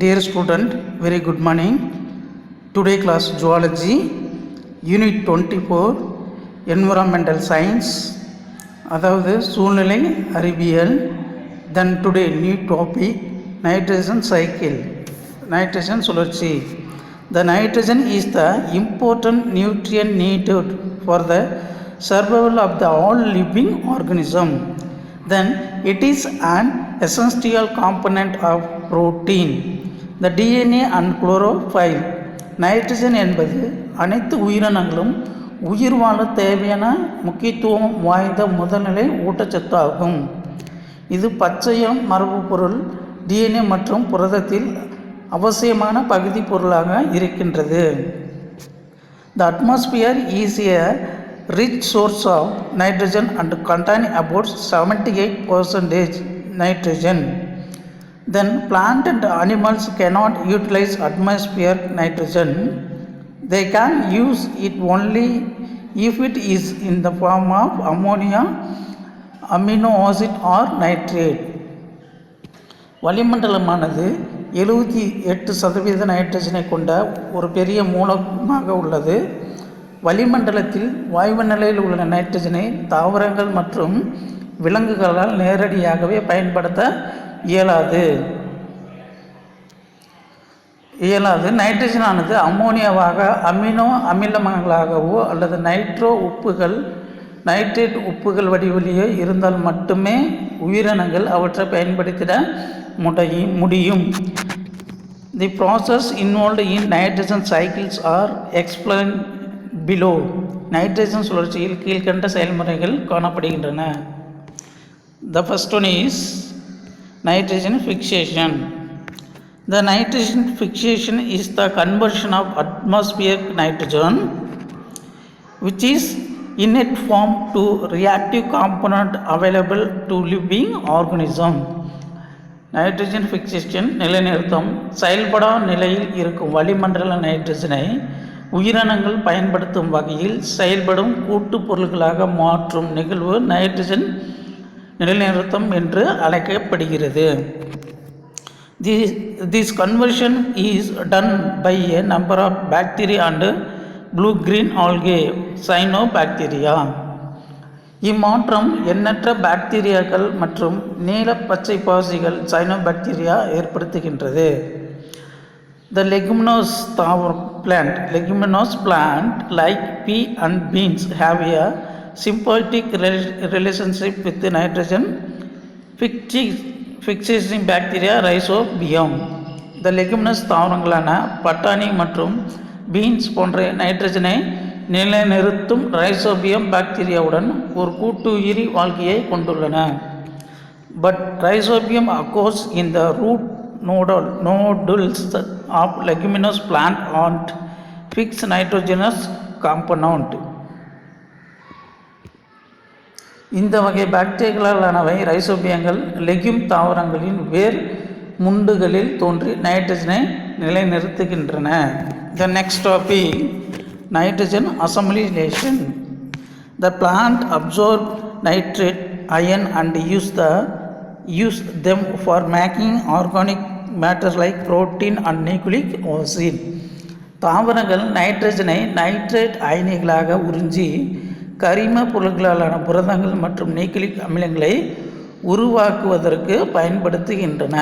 Dear student, very good morning. Today class Zoology, Unit 24, Environmental Science, அதாவது சூழ்நிலை அறிவியல். Then today new topic, nitrogen cycle, nitrogen சுழற்சி. The nitrogen is the important nutrient needed for the survival of the all living organism. Then it is an essential component of protein, the DNA and chlorophyll. Nitrogen என்பது அனைத்து உயிரினங்களும் உயிர் வாழ தேவையான முக்கியத்துவம் வாய்ந்த முதல்நிலை ஊட்டச்சத்து ஆகும். இது பச்சையம் மரபு பொருள் டிஎன்ஏ மற்றும் புரதத்தில் அவசியமான பகுதி பொருளாக இருக்கின்றது. The atmosphere is a rich source of nitrogen and contain about 78% nitrogen. Then plant and animals cannot utilize atmospheric nitrogen. They can use it only if it is in the form of ammonia, amino acid or nitrate. வளிமண்டலமானது 78% நைட்ரஜனை கொண்ட ஒரு பெரிய மூலமாக உள்ளது. வளிமண்டலத்தில் வாயு நிலையில் உள்ள நைட்ரஜனை தாவரங்கள் மற்றும் விலங்குகளால் நேரடியாகவே பயன்படுத்த இயலாது. நைட்ரஜனானது அம்மோனியாவாக, அமினோ அமிலங்களாகவோ அல்லது நைட்ரேட் உப்புகள் வடிவிலேயே இருந்தால் மட்டுமே உயிரினங்கள் அவற்றை பயன்படுத்திட முடியும். The process involved in nitrogen cycles are explained below. Nitrogen சுழற்சியில் கீழ்கண்ட செயல்முறைகள் காணப்படுகின்றன. The first one is nitrogen fixation. The nitrogen fixation is the conversion of atmospheric nitrogen, which is in its form, to reactive component available to living organism. Nitrogen fixation நிலைநிறுத்தம். செயல்படா நிலையில் இருக்கும் வளிமண்டல நைட்ரஜனை உயிரினங்கள் பயன்படுத்தும் வகையில் செயல்படும் கூட்டுப் பொருள்களாக மாற்றும் நிகழ்வு நைட்ரஜன் நிலைநிறுத்தம் என்று அழைக்கப்படுகிறது. This conversion is done by a number of bacteria and blue-green algae, cyanobacteria. இம்மாற்றம் எண்ணற்ற பாக்டீரியாக்கள் மற்றும் நீல பச்சை பாசிகள் cyanobacteria ஏற்படுத்துகின்றது. The leguminous plant like pea and beans have a symbiotic relationship with the nitrogen fixing bacteria Rhizobium. The leguminous தாவரங்களான பட்டாணி மற்றும் beans போன்ற நைட்ரஜனை நிலைநிறுத்தும் ரைசோபியம் பாக்டீரியாவுடன் ஒரு கூட்டுயிரி வாழ்க்கையை கொண்டுள்ளன. But Rhizobium occurs in the root nodules of leguminous plant and fixed nitrogenous compound. இந்த வகை பாக்டீரியாக்களானவை ரைசோபியங்கள் legume தாவரங்களின் வேர் முண்டுகளில் தோன்றி நைட்ரஜனை நிலைநிறுத்துகின்றன. The next topic, nitrogen assimilation. The plant absorb nitrate, iron and use them for making organic matters like protein and nucleic acid. தாவரங்கள் நைட்ரஜனை nitrate அயனிகளாக உறிஞ்சி கரிம பொருட்களான புரதங்கள் மற்றும் நியூக்ளிக் அமிலங்களை உருவாக்குவதற்கு பயன்படுத்துகின்றன.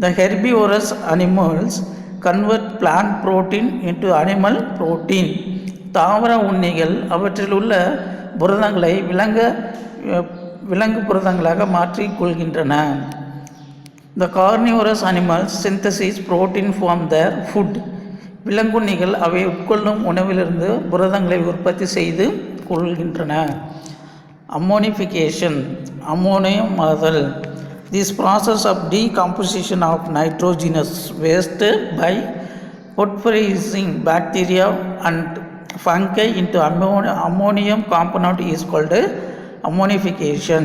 The herbivorous animals convert plant protein into animal protein. தாவர உண்ணிகள் அவற்றில் உள்ள புரதங்களை விலங்கு புரதங்களாக மாற்றிக் கொள்கின்றன. The carnivorous animals synthesize protein from their food. விலங்குண்ணிகள் அவை உட்கொள்ளும் உணவிலிருந்து புரதங்களை உற்பத்தி செய்து கொள்கின்றன. அம்மோனிஃபிகேஷன், அம்மோனியமாதல். This process of decomposition of nitrogenous waste by phosphoryzing bacteria and fungi into ammonium compound is called ammonification.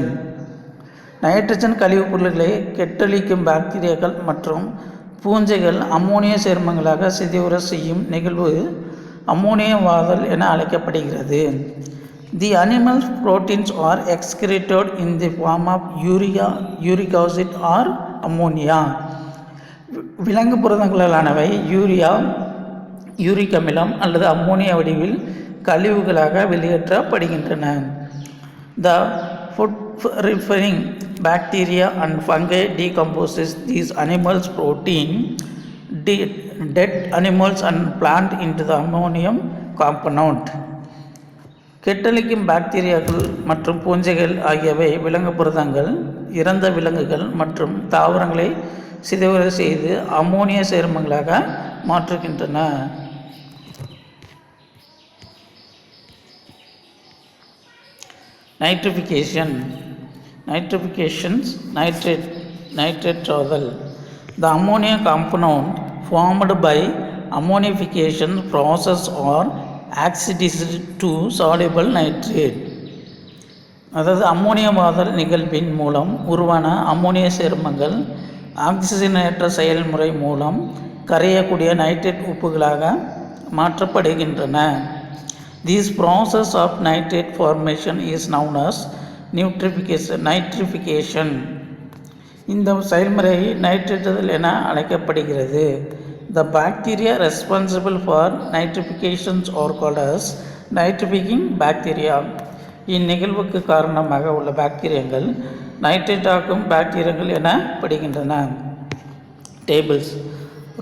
Nitrogen கழிவுப் பொருட்களை கெட்டழிக்கும் பாக்டீரியாக்கள் மற்றும் பூஞ்சைகள் அம்மோனிய சேர்மங்களாக சிதைவுற செய்யும் நிகழ்வு அம்மோனியமாதல் என அழைக்கப்படுகிறது. The animal proteins are excreted in the form of uric acid or ammonia. விலங்கு புரதங்களானவை urea, uric அமிலம் அல்லது அம்மோனியா வடிவில் கழிவுகளாக வெளியேற்றப்படுகின்றன. The food-preferring bacteria and fungi decomposes these animals' protein, dead animals and plant into the ammonium compound. கெட்டழிக்கும் பாக்டீரியாக்கள் மற்றும் பூஞ்சைகள் ஆகியவை விலங்கு புரதங்கள், இறந்த விலங்குகள் மற்றும் தாவரங்களை சிதைவு செய்து அம்மோனியா சேர்மங்களாக மாற்றுகின்றன. Nitratable. The ammonia compound formed by ammonification process or oxidized to soluble nitrate. அதாவது அம்மோனியமாதல் நிகழ்வின் மூலம் உருவான அம்மோனிய சேர்மங்கள் ஆக்சிஜனேற்ற செயல்முறை மூலம் கரையக்கூடிய நைட்ரேட் உப்புகளாக மாற்றப்படுகின்றன. This process of nitrate formation is known as nitrification. இந்த செயல்முறை நைட்ரேட்டுதல் என அழைக்கப்படுகிறது. The bacteria responsible for nitrification are called as nitrifying bacteria. இந்நிகழ்வுக்கு காரணமாக உள்ள பாக்டீரியங்கள் நைட்ரேட்டாக்கும் பாக்டீரியங்கள் எனப்படுகின்றன. Tables.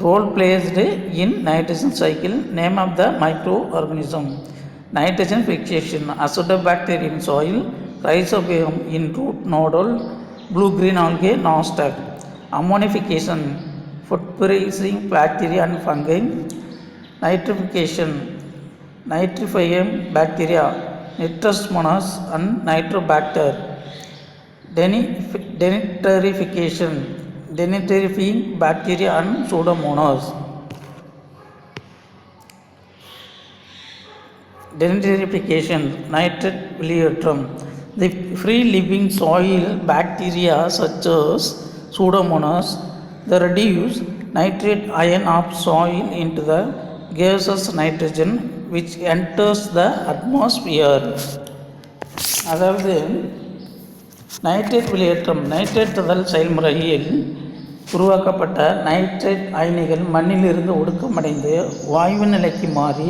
Role placed in nitrogen cycle. Name of the microorganism. Nitrogen fixation. Acidobacterium soil. Rhizobium in root nodule. Blue-green algae nostoc. Ammonification. Food-producing bacteria and fungi. Nitrification. Nitrifying bacteria. Nitrosomonas and Nitrobacter. Denitrification. Denitrifying bacteria and Pseudomonas. Denitrification. Nitrate வெளியேற்றம். The free-living soil bacteria such as Pseudomonas, they reduce nitrate ion of soil into the gaseous nitrogen which enters the atmosphere. அதாவது nitrate வெளியேற்றம். நைட்ரேட்டுதல் செயல்முறையில் உருவாக்கப்பட்ட nitrate அயனிகள் மண்ணிலிருந்து ஒடுக்கமடைந்து வாயு நிலைக்கு மாறி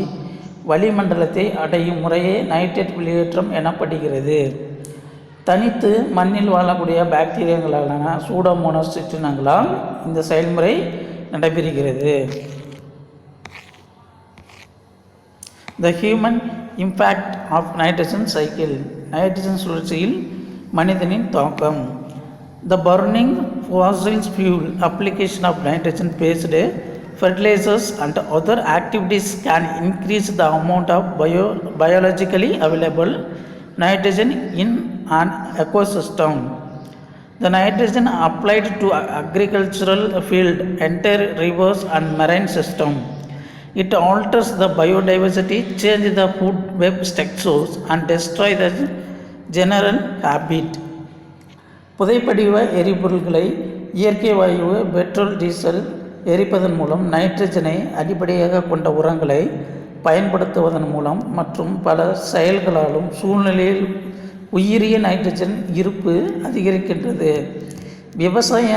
வளிமண்டலத்தை அடையும் முறையே நைட்ரேட் வெளியேற்றம் எனப்படுகிறது. தனித்து மண்ணில் வாழக்கூடிய பாக்டீரியாக்களான சூடோமோனாஸ் சிற்றினங்களால் இந்த செயல்முறை நடைபெறுகிறது. The human impact of nitrogen cycle. Nitrogen சுழற்சியில் மனிதனின் தாக்கம். The burning fossil fuel application of nitrogen-based fertilizers and other activities can increase the amount of biologically available nitrogen in an ecosystem. The nitrogen applied to agricultural field enter rivers and marine system. It alters the biodiversity, change the food web structures and destroy the general habit. புதைப்படிவ எரிபொருள்களை இயற்கை வாயு, petrol, diesel எரிப்பதன் மூலம் நைட்ரஜனை அடிப்படையாக கொண்ட உரங்களை பயன்படுத்துவதன் மூலம் மற்றும் பல செயல்களாலும் சூழ்நிலையில் உயிரிய நைட்ரஜன் இருப்பு அதிகரிக்கின்றது. விவசாய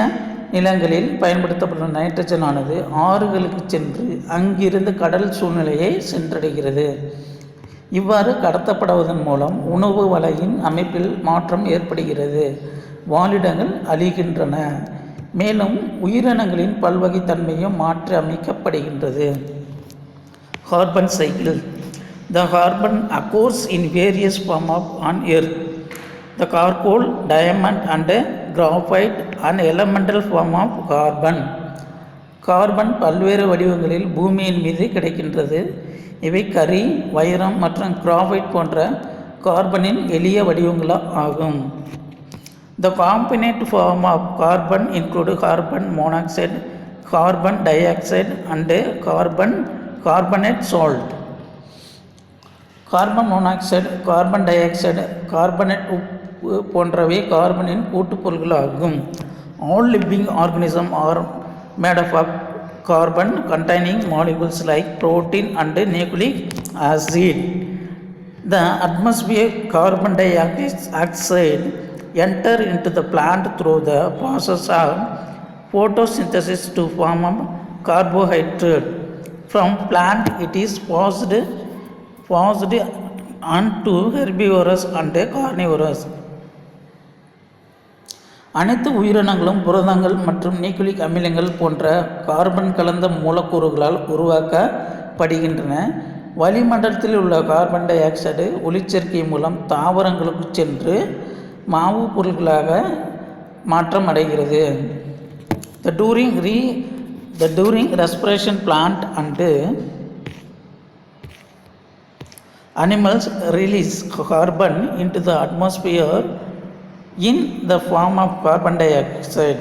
நிலங்களில் பயன்படுத்தப்படும் நைட்ரஜனானது ஆறுகளுக்கு சென்று அங்கிருந்து கடல் சூழ்நிலையை சென்றடைகிறது. இவ்வாறு கடத்தப்படுவதன் மூலம் உணவு வலையின் அமைப்பில் மாற்றம் ஏற்படுகிறது. வாழிடங்கள் அழிகின்றன. மேலும் உயிரினங்களின் பல்வகைத்தன்மையும் மாற்றி அமைக்கப்படுகின்றது. Carbon cycle. The carbon occurs in various forms on earth. The charcoal, diamond and graphite an elemental form of carbon. Carbon பல்வேறு வடிவங்களில் பூமியின் மீது கிடைக்கின்றது. இவை கரி, வைரம் மற்றும் கிராஃபைட் போன்ற கார்பனின் எளிய வடிவங்கள் ஆகும். The component form of carbon include carbon monoxide, carbon dioxide and carbonate salt. Carbon monoxide, carbon di oxide, carbonate உப்பு போன்றவை கார்பனின் கூட்டுப்பொருள்கள் ஆகும். All living organisms are made up of carbon containing molecules like protein and nucleic acid. The atmospheric carbon dioxide enter into the plant through the process of photosynthesis to form a carbohydrate. From plant it is passed on to herbivores and carnivores. அனைத்து உயிரினங்களும் புரதங்கள் மற்றும் nucleic அமிலங்கள் போன்ற carbon கலந்த மூலக்கூறுகளால் உருவாக்கப்படுகின்றன. வளிமண்டலத்தில் உள்ள கார்பன் டை ஆக்சைடு ஒளிச்சேர்க்கை மூலம் தாவரங்களுக்கு சென்று மாவு பொருட்களாக மாற்றமடைகிறது. During respiration, plant and animals release carbon into the atmosphere in the form of carbon dioxide.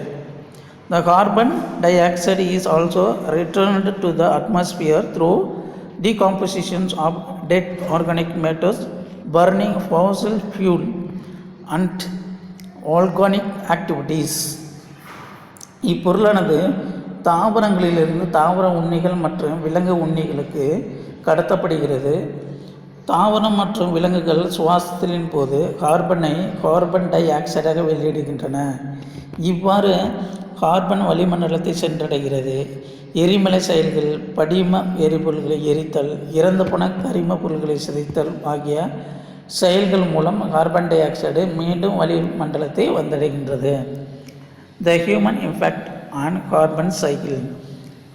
The carbon dioxide is also returned to the atmosphere through decomposition of dead organic matters, burning fossil fuel, and organic activities. இப்பொருளானது தாவரங்களிலிருந்து தாவர உண்ணிகள் மற்றும் விலங்கு உண்ணிகளுக்கு கடத்தப்படுகிறது. தாவரம் மற்றும் விலங்குகள் சுவாசத்தின் போது carbon tie ஆக்சைடாக வெளியிடுகின்றன. இவ்வாறு கார்பன் வளிமண்டலத்தை சென்றடைகிறது. எரிமலை செயல்கள், படிம எரிபொருள்களை எரித்தல், இறந்து போன கரிம பொருள்களை சிதைத்தல் ஆகிய செயல்கள் மூலம் கார்பன் டை ஆக்சைடு மீண்டும் வளிமண்டலத்தை வந்தடைகின்றது. The human impact on carbon cycle.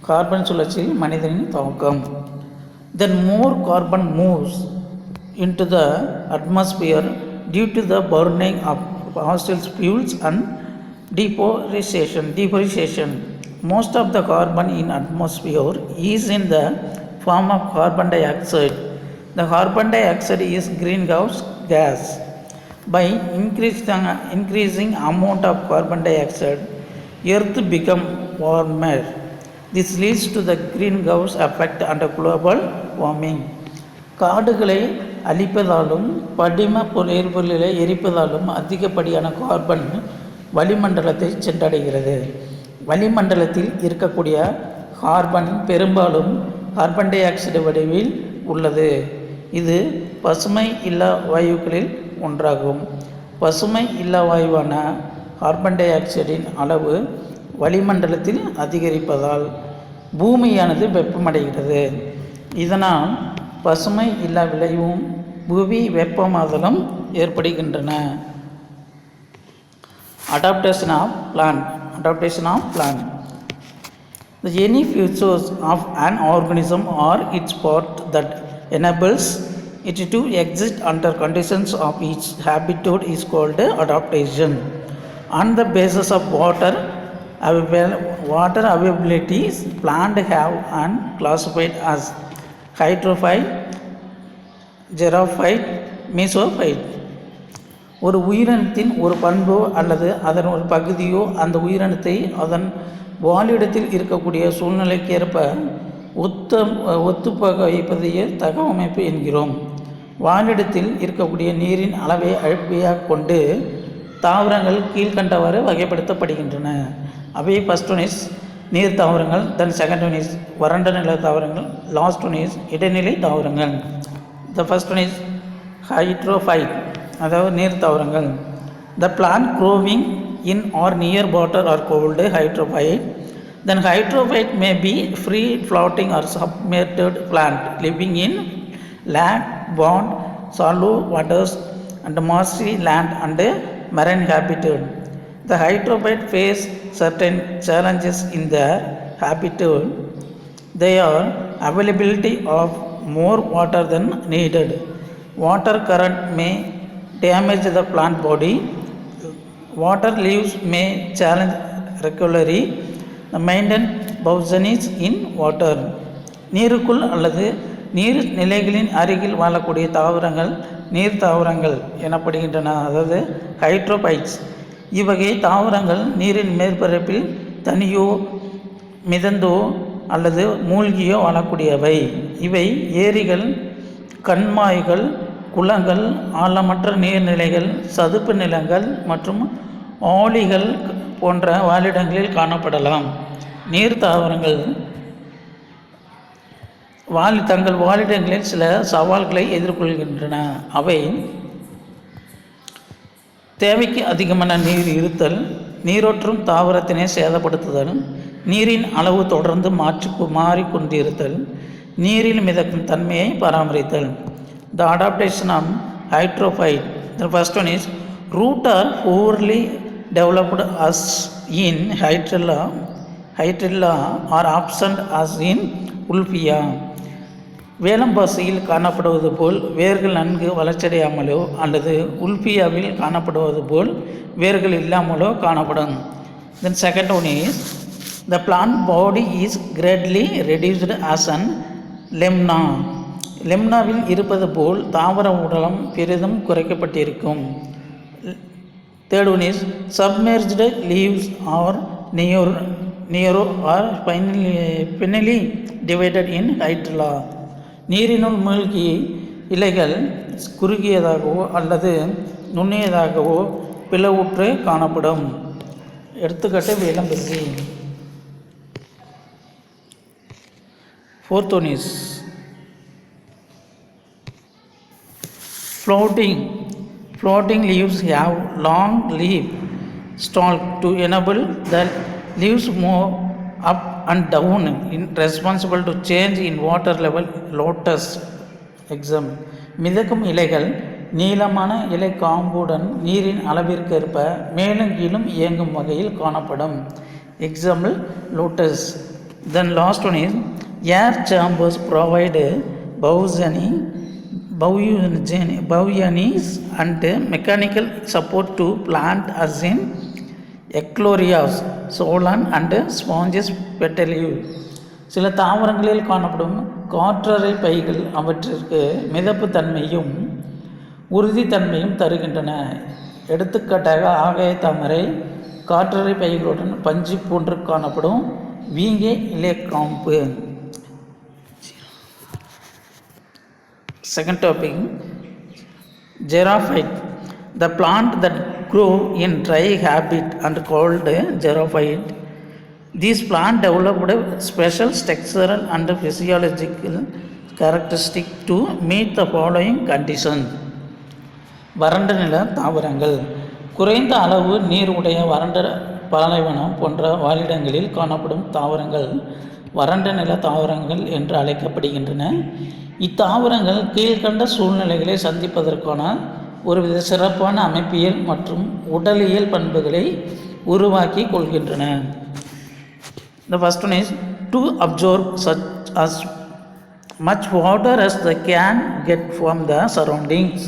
Carbon சுழற்சியில் மனிதனின் தாக்கம். Then more carbon moves into the atmosphere due to the burning of fossil fuels and deforestation. Most of the carbon in atmosphere is in the form of carbon dioxide. The carbon dioxide is greenhouse gas. By increasing amount of carbon dioxide, earth become warmer. This leads to the greenhouse effect and global warming. காடுகளை அழிப்பதாலும் படிம எரிபொருளை எரிப்பதாலும் அதிகப்படியான carbon வளிமண்டலத்தை சென்றடைகிறது. வளிமண்டலத்தில் இருக்கக்கூடிய carbon பெரும்பாலும் carbon di oxide வடிவில் உள்ளது. இது பசுமை இல்லா வாயுக்களில் ஒன்றாகும். பசுமை இல்லா வாயுவான கார்பன் டை ஆக்சைடின் அளவு வளிமண்டலத்தில் அதிகரிப்பதால் பூமியானது வெப்பமடைகிறது. இதனால் பசுமை இல்லா விளைவும் புவி வெப்பமாதலும் ஏற்படுகின்றன. Adaptation of plant. Any features of an organism or its part that enables it to exist under conditions of its habitat is called adaptation. On the basis of water availability, plants have and classified as hydrophyte, xerophyte, mesophyte. ஒரு உயிரினத்தின் ஒரு பண்போ அல்லது அதன் ஒரு பகுதியோ அந்த உயிரினத்தை அதன் வாழிடத்தில் இருக்கக்கூடிய சூழ்நிலைக்கேற்ப ஒத்துப்பகைப்பதையே தகவமைப்பு என்கிறோம். வாழிடத்தில் இருக்கக்கூடிய நீரின் அளவை அடிப்படையாக கொண்டு தாவரங்கள் கீழ்கண்டவாறு வகைப்படுத்தப்படுகின்றன. அவை ஃபர்ஸ்ட் ஒன் இஸ் நீர் தாவரங்கள், தென் செகண்ட் ஒன் இஸ் வறண்ட நில தாவரங்கள், லாஸ்ட் ஒன் இஸ் இடைநிலை தாவரங்கள். The first one is hydrophyte, அதாவது நீர் தாவரங்கள். த plant growing in or near water are called hydrophyte. Then hydrophyte may be free floating or submerged plant living in land, pond, shallow waters and marshy land and marine habitat. The hydrophyte face certain challenges in their habitat. They are availability of more water than needed. Water current may damage the plant body. Water leaves may challenge regularly the maintain bouncings in water. நீருக்குள் அல்லது நீர் நிலைகளின் அருகில் வாழக்கூடிய தாவரங்கள் நீர் தாவரங்கள் எனப்படுகின்றன, அதாவது ஹைட்ரோபைட்ஸ். இவ்வகை தாவரங்கள் நீரின் மேற்பரப்பில் தனியோ மிதந்தோ அல்லது மூழ்கியோ வாழக்கூடியவை. இவை ஏரிகள், கண்மாய்கள், குளங்கள், ஆழமற்ற நீர்நிலைகள், சதுப்பு நிலங்கள் மற்றும் ஆழிகள் போன்ற வாழிடங்களில் காணப்படலாம். நீர் தாவரங்கள் தங்கள் வாழிடங்களில் சில சவால்களை எதிர்கொள்கின்றன. அவை தேவைக்கு அதிகமான நீர் இருத்தல், நீரொற்றும் தாவரத்தினை சேதப்படுத்துதல், நீரின் அளவு தொடர்ந்து மாறிக்கொண்டிருத்தல், நீரில் மிதக்கும் தன்மையை பராமரித்தல். The adaptation of hydrophyte. The first one is root are poorly developed as in Hydrilla or absent as in Ulpia. வேலம்பாசியில் காணப்படுவது போல் வேர்கள் நன்கு வளர்ச்சியடையாமலோ அல்லது உல்பியாவில் காணப்படுவது போல் வேர்கள் இல்லாமலோ காணப்படும். Then second one is the plant body is greatly reduced as in Lemna. லெம்னாவில் இருப்பது போல் தாவர உடலம் பெரிதும் குறைக்கப்பட்டிருக்கும். Third one is submerged leaves are narrow or finely divided in Hydrilla. நீரினுள் மூழ்கி இலைகள் குறுகியதாகவோ அல்லது நுண்ணியதாகவோ பிளவுற்று காணப்படும். எடுத்துக்காட்டு வேலம்பசி. Fourth one is floating leaves have long leaf stalk to enable the leaves move up and down in responsible to change in water level. Lotus example. மிதக்கும் இலைகள் நீளமான இலை காம்புடன் நீரின் அளவிற்கேற்ப மேலும் கீழும் இயங்கும் வகையில் காணப்படும். Example lotus. Then last one is air chambers provide buoyancy and mechanical support to plant as in Eichhornia's swollen and spongy petiole. சில தாவரங்களில் காணப்படும் காற்றறை பைகள் அவற்றிற்கு மிதப்பு தன்மையும் உறுதித்தன்மையும் தருகின்றன. எடுத்துக்காட்டாக ஆகாய தாமரை காற்றறை பைகளுடன் பஞ்சு போன்று காணப்படும் வீங்கே இலைக்காம்பு. Second topic xerophyte. The plant that grow in dry habit and called xerophyte. These plants developed special structural and physiological characteristics to meet the following conditions. வறண்ட நில தாவரங்கள். குறைந்த அளவு நீர் உடைய வறண்ட பாலைவனம் போன்ற வாழிடங்களில் காணப்படும் தாவரங்கள் வறண்ட நில தாவரங்கள் என்று அழைக்கப்படுகின்றன. இத்தாவரங்கள் கீழ்கண்ட சூழ்நிலைகளை சந்திப்பதற்கான ஒருவித சிறப்பான அமைப்பியல் மற்றும் உடலியல் பண்புகளை உருவாக்கி கொள்கின்றன. The first one is to absorb such as much water as they can get from the surroundings.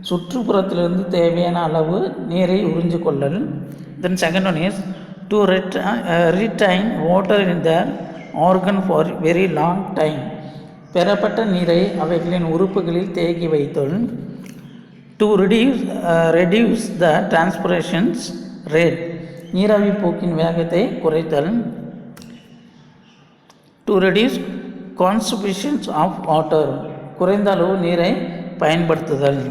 சுற்றுப்புறத்திலிருந்து தேவையான அளவு நீரை உறிஞ்சு கொள்ளல். Then second one is to retain water in their organ for very long time. பெறப்பட்ட நீரை அவைகளின் உறுப்புகளில் தேக்கி வைத்தல். To reduce the transpiration rate. நீராவி போக்கின் வேகத்தை குறைத்தல். To reduce consumption of water. குறைந்த அளவு நீரை பயன்படுத்துதல்.